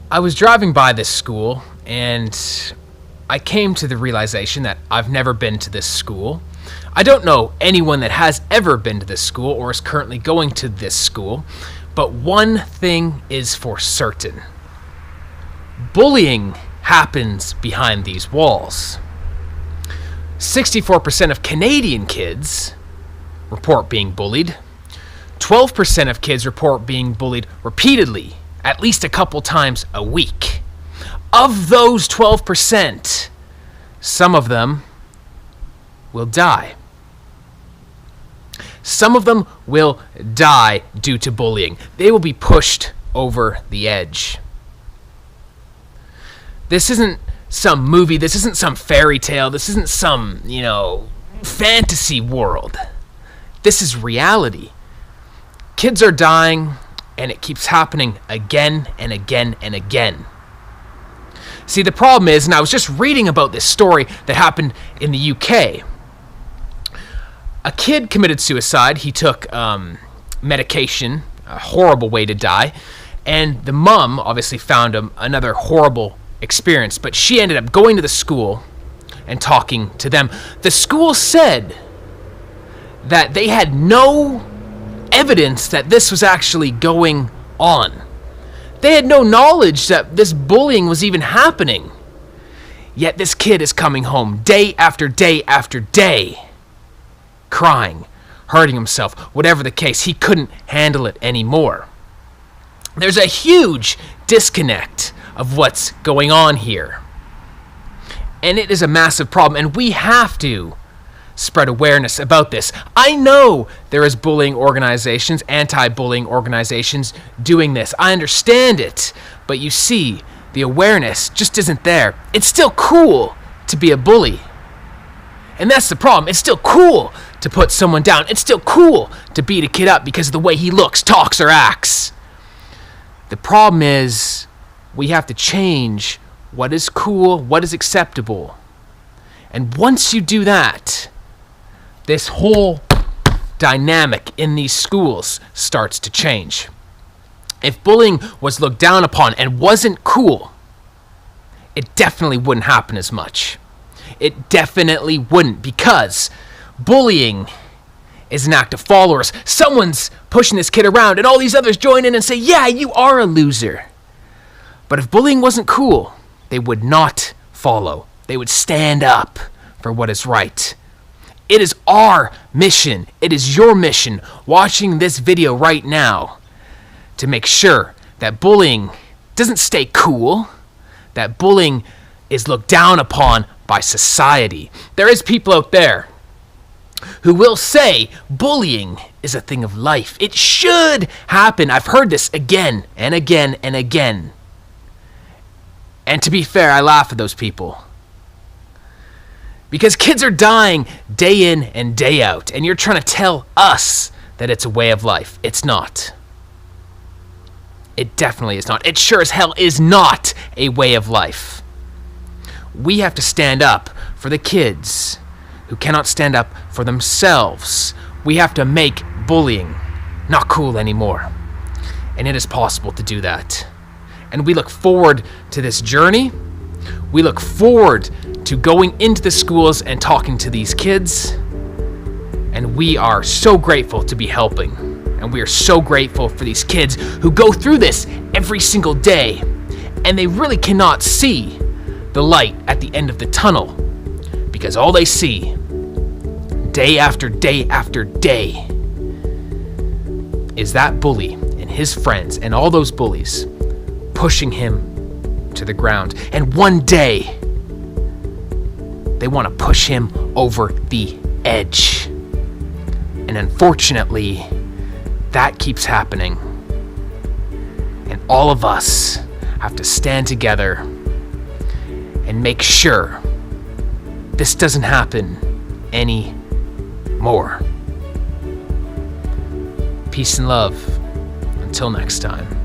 I was driving by this school, and I came to the realization that I've never been to this school. I don't know anyone that has ever been to this school or is currently going to this school, but one thing is for certain. Bullying happens behind these walls. 64% of Canadian kids report being bullied. 12% of kids report being bullied repeatedly, at least a couple times a week. Of those 12%, some of them will die. Some of them will die due to bullying. They will be pushed over the edge. This isn't some movie, this isn't some fairy tale, this isn't some, fantasy world. This is reality. Kids are dying, and it keeps happening again and again and again. See, the problem is, and I was just reading about this story that happened in the UK. A kid committed suicide. He took medication, a horrible way to die, and the mom obviously found him another horrible experience, but she ended up going to the school and talking to them. The school said that they had no evidence that this was actually going on. They had no knowledge that this bullying was even happening. Yet this kid is coming home day after day after day, crying, hurting himself, whatever the case. He couldn't handle it anymore. There's a huge disconnect of what's going on here. And it is a massive problem, and we have to spread awareness about this. I know there is bullying organizations, anti-bullying organizations doing this. I understand it, but you see, the awareness just isn't there. It's still cool to be a bully. And that's the problem. It's still cool to put someone down. It's still cool to beat a kid up because of the way he looks, talks, or acts. The problem is we have to change what is cool, what is acceptable. And once you do that, this whole dynamic in these schools starts to change. If bullying was looked down upon and wasn't cool, it definitely wouldn't happen as much. It definitely wouldn't, because bullying is an act of followers. Someone's pushing this kid around and all these others join in and say, yeah, you are a loser. But if bullying wasn't cool, they would not follow. They would stand up for what is right. It is our mission, it is your mission, watching this video right now, to make sure that bullying doesn't stay cool, that bullying is looked down upon by society. There is people out there who will say bullying is a thing of life. It should happen. I've heard this again and again and again. And to be fair, I laugh at those people. Because kids are dying day in and day out, and you're trying to tell us that it's a way of life. It's not. It definitely is not. It sure as hell is not a way of life. We have to stand up for the kids who cannot stand up for themselves. We have to make bullying not cool anymore. And it is possible to do that. And we look forward to this journey. We look forward to going into the schools and talking to these kids. And we are so grateful to be helping. And we are so grateful for these kids who go through this every single day. And they really cannot see the light at the end of the tunnel, because all they see day after day after day is that bully and his friends and all those bullies pushing him to the ground. And one day they want to push him over the edge. And unfortunately, that keeps happening. And all of us have to stand together and make sure this doesn't happen anymore. Peace and love. Until next time.